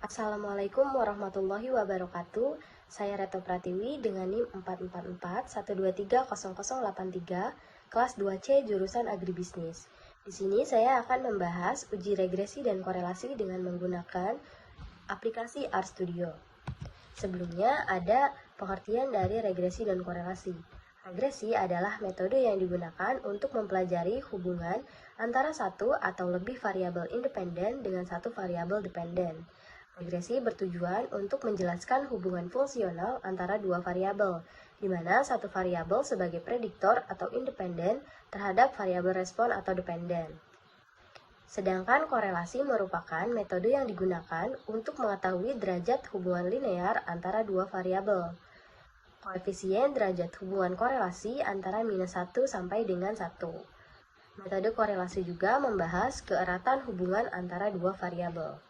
Assalamualaikum warahmatullahi wabarakatuh. Saya Reto Pratiwi dengan NIM 44412300083, kelas 2C jurusan Agribisnis. Di sini saya akan membahas uji regresi dan korelasi dengan menggunakan aplikasi RStudio. Sebelumnya ada pengertian dari regresi dan korelasi. Regresi adalah metode yang digunakan untuk mempelajari hubungan antara satu atau lebih variabel independen dengan satu variabel dependen. Regresi bertujuan untuk menjelaskan hubungan fungsional antara dua variabel, di mana satu variabel sebagai prediktor atau independen terhadap variabel respon atau dependen. Sedangkan korelasi merupakan metode yang digunakan untuk mengetahui derajat hubungan linear antara dua variabel. Koefisien derajat hubungan korelasi antara -1 sampai dengan 1. Metode korelasi juga membahas keeratan hubungan antara dua variabel.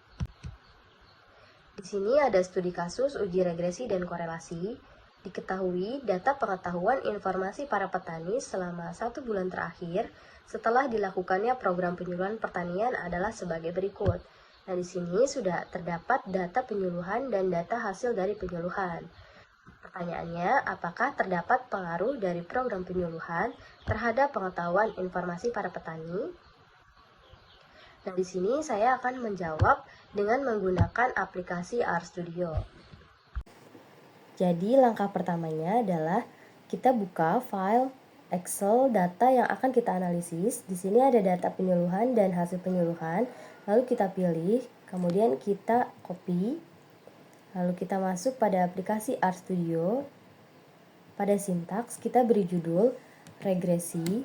Di sini ada studi kasus uji regresi dan korelasi. Diketahui data pengetahuan informasi para petani selama 1 bulan terakhir setelah dilakukannya program penyuluhan pertanian adalah sebagai berikut. Nah, di sini sudah terdapat data penyuluhan dan data hasil dari penyuluhan. Pertanyaannya, apakah terdapat pengaruh dari program penyuluhan terhadap pengetahuan informasi para petani? Nah, di sini saya akan menjawab dengan menggunakan aplikasi RStudio. Jadi, langkah pertamanya adalah kita buka file Excel data yang akan kita analisis. Di sini ada data penyuluhan dan hasil penyuluhan. Lalu kita pilih, kemudian kita copy. Lalu kita masuk pada aplikasi RStudio. Pada sintaks kita beri judul regresi.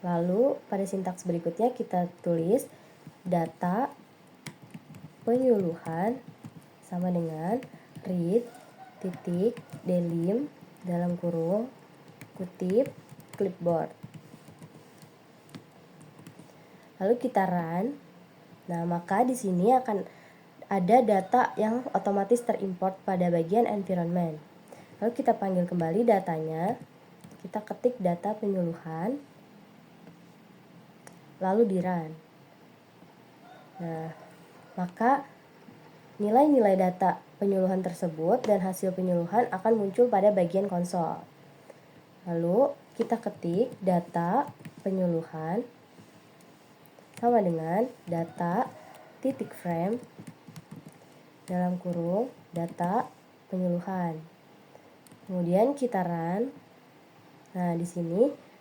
Lalu pada sintaks berikutnya kita tulis data penyuluhan sama dengan read titik delim dalam kurung kutip clipboard. Lalu kita run. Nah, maka di sini akan ada data yang otomatis terimport pada bagian environment. Lalu kita panggil kembali datanya. Kita ketik data penyuluhan. Lalu di run. Nah, maka nilai-nilai data penyuluhan tersebut dan hasil penyuluhan akan muncul pada bagian konsol. Lalu kita ketik data penyuluhan sama dengan data titik frame dalam kurung data penyuluhan. Kemudian kita run. Nah, di sini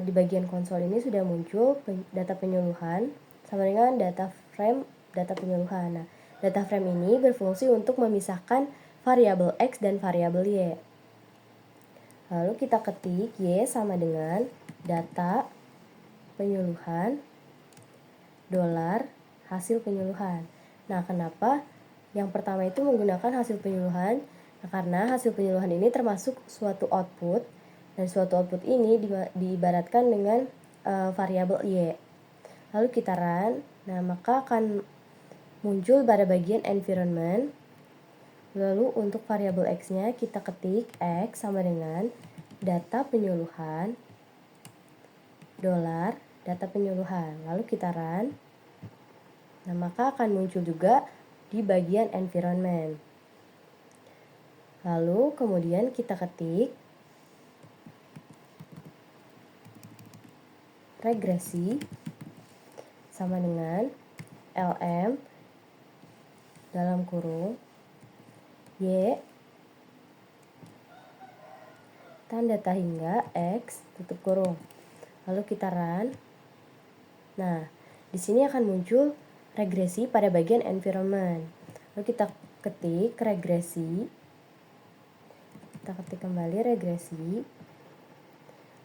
di bagian konsol ini sudah muncul data penyuluhan sama dengan data frame data penyuluhan. Nah, data frame ini berfungsi untuk memisahkan variabel X dan variabel Y. Lalu kita ketik Y sama dengan data penyuluhan dolar hasil penyuluhan. Nah, kenapa yang pertama itu menggunakan hasil penyuluhan? Nah, karena hasil penyuluhan ini termasuk suatu output, dan suatu output ini diibaratkan dengan variabel Y. Lalu kita run. Nah, maka akan muncul pada bagian environment. Lalu untuk variabel X-nya kita ketik X sama dengan data penyuluhan dolar data penyuluhan. Lalu kita run. Nah, maka akan muncul juga di bagian environment. Lalu kemudian kita ketik regresi sama dengan lm dalam kurung y tanda hingga x tutup kurung. Lalu kita run. Nah, di sini akan muncul regresi pada bagian environment. Lalu kita ketik regresi. Kita ketik kembali regresi.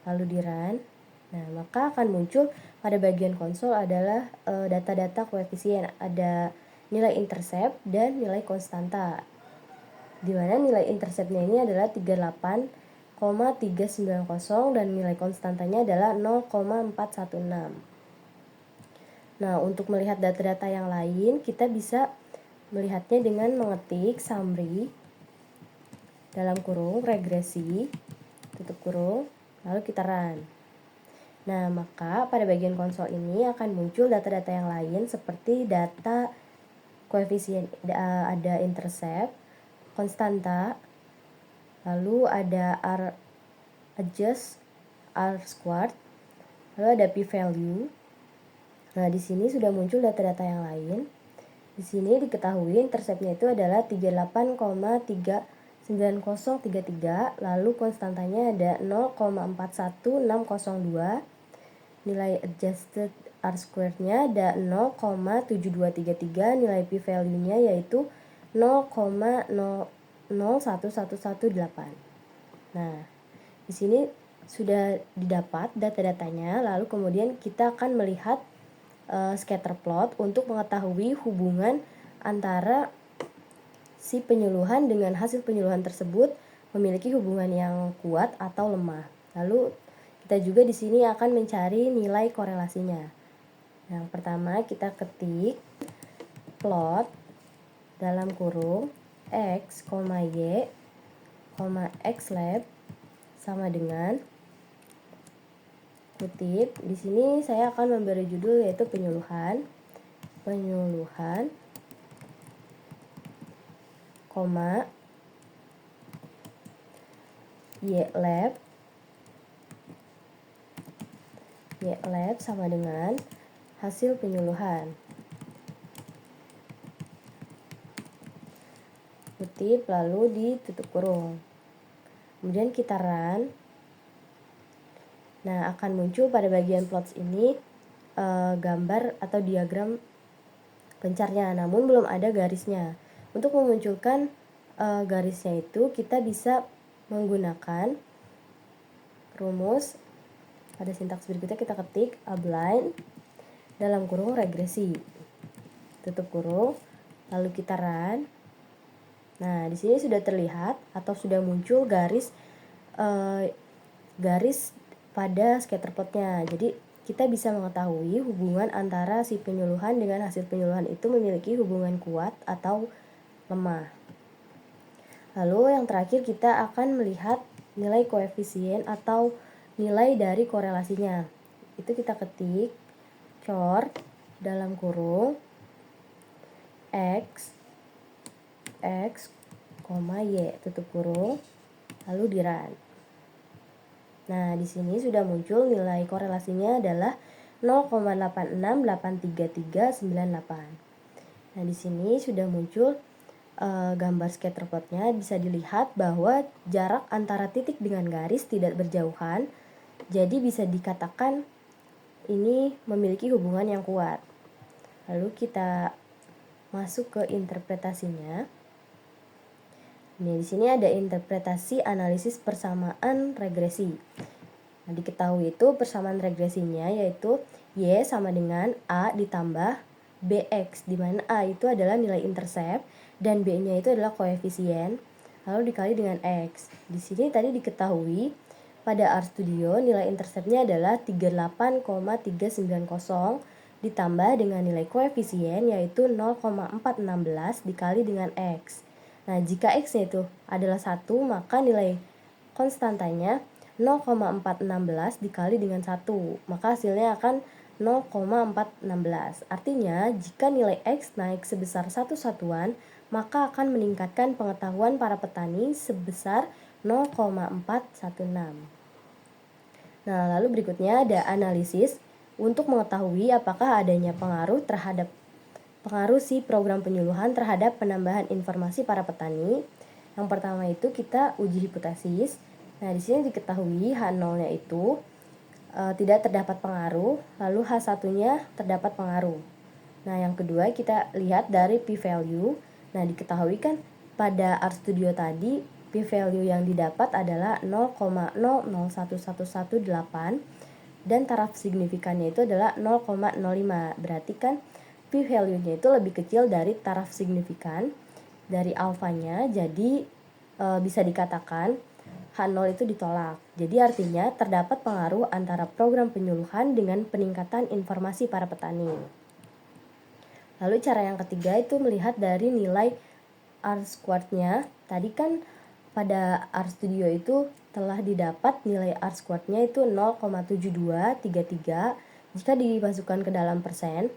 Lalu di run. Nah, maka akan muncul pada bagian konsol adalah data-data koefisien. Ada nilai intercept dan nilai konstanta. Di mana nilai interceptnya ini adalah 38,390 dan nilai konstantanya adalah 0,416. Nah, untuk melihat data-data yang lain, kita bisa melihatnya dengan mengetik summary dalam kurung regresi tutup kurung, lalu kita run. Nah, maka pada bagian konsol ini akan muncul data-data yang lain seperti data koefisien, ada intercept, konstanta, lalu ada R adjust, R squared, lalu ada p-value. Nah, di sini sudah muncul data-data yang lain. Di sini diketahui interceptnya itu adalah 38,39033, lalu konstantanya ada 0,41602, nilai adjusted R squared-nya ada 0,7233, nilai p-value-nya yaitu 0,001118. Nah, di sini sudah didapat data-datanya, lalu kemudian kita akan melihat scatter plot untuk mengetahui hubungan antara si penyuluhan dengan hasil penyuluhan tersebut memiliki hubungan yang kuat atau lemah. Lalu kita juga di sini akan mencari nilai korelasinya. Yang pertama kita ketik plot dalam kurung x, y, x lab sama dengan kutip. Di sini saya akan memberi judul yaitu penyuluhan, koma y lab sama dengan hasil penyuluhan. Kutip lalu ditutup kurung. Kemudian kita run. Nah, akan muncul pada bagian plots ini gambar atau diagram pencarnya, namun belum ada garisnya. Untuk memunculkan garisnya itu kita bisa menggunakan rumus. Pada sintaks berikutnya kita ketik align dalam kurung regresi, tutup kurung, lalu kita run. Nah, di sini sudah terlihat atau sudah muncul garis pada scatter plotnya. Jadi kita bisa mengetahui hubungan antara si penyuluhan dengan hasil penyuluhan itu memiliki hubungan kuat atau lemah. Lalu yang terakhir kita akan melihat nilai koefisien atau nilai dari korelasinya. Itu kita ketik chord dalam kurung x, y, tutup kurung, lalu di run. Nah, di sini sudah muncul nilai korelasinya adalah 0,868338. Nah, di sini sudah muncul gambar scatter plotnya. Bisa dilihat bahwa jarak antara titik dengan garis tidak berjauhan. Jadi bisa dikatakan ini memiliki hubungan yang kuat. Lalu kita masuk ke interpretasinya. Di sini ada interpretasi analisis persamaan regresi. Nah, diketahui itu persamaan regresinya yaitu Y sama dengan A ditambah BX, di mana A itu adalah nilai intercept dan B-nya itu adalah koefisien, lalu dikali dengan X. Di sini tadi diketahui pada RStudio nilai interceptnya adalah 38,390 ditambah dengan nilai koefisien yaitu 0,416 dikali dengan X. Nah, jika X-nya itu adalah 1, maka nilai konstantanya 0,416 dikali dengan 1, maka hasilnya akan 0,416. Artinya, jika nilai X naik sebesar 1 satuan, maka akan meningkatkan pengetahuan para petani sebesar 0,416. Nah, lalu berikutnya ada analisis untuk mengetahui apakah adanya pengaruh si program penyuluhan terhadap penambahan informasi para petani. Yang pertama itu kita uji hipotesis. Nah, di sini diketahui H0-nya itu tidak terdapat pengaruh, lalu H1-nya terdapat pengaruh. Nah, yang kedua kita lihat dari p-value. Nah, diketahui kan pada RStudio tadi p-value yang didapat adalah 0,001118 dan taraf signifikannya itu adalah 0,05. Berarti kan p-value-nya itu lebih kecil dari taraf signifikan dari alfanya, jadi bisa dikatakan H0 itu ditolak. Jadi artinya terdapat pengaruh antara program penyuluhan dengan peningkatan informasi para petani. Lalu cara yang ketiga itu melihat dari nilai R squared-nya. Tadi kan pada RStudio itu telah didapat nilai R-squared-nya itu 0,7233. Jika dimasukkan ke dalam persen,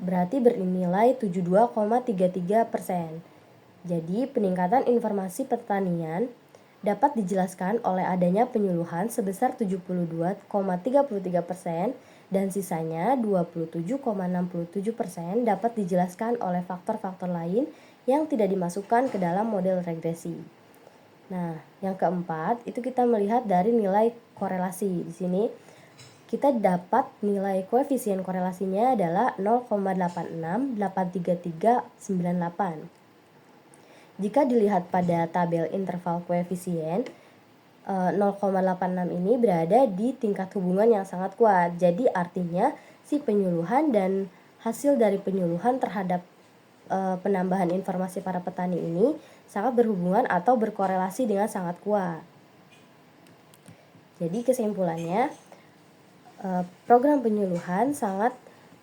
berarti bernilai 72,33%. Jadi, peningkatan informasi pertanian dapat dijelaskan oleh adanya penyuluhan sebesar 72,33% dan sisanya 27,67% dapat dijelaskan oleh faktor-faktor lain yang tidak dimasukkan ke dalam model regresi. Nah, yang keempat itu kita melihat dari nilai korelasi. Di sini kita dapat nilai koefisien korelasinya adalah 0,868338. Jika dilihat pada tabel interval koefisien, 0,86 ini berada di tingkat hubungan yang sangat kuat. Jadi artinya si penyuluhan dan hasil dari penyuluhan terhadap penambahan informasi para petani ini sangat berhubungan atau berkorelasi dengan sangat kuat. Jadi kesimpulannya, program penyuluhan sangat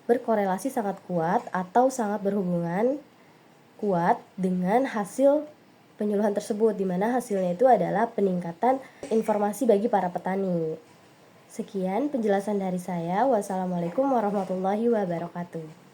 berkorelasi sangat kuat atau sangat berhubungan kuat dengan hasil penyuluhan tersebut, di mana hasilnya itu adalah peningkatan informasi bagi para petani. Sekian penjelasan dari saya. Wassalamualaikum warahmatullahi wabarakatuh.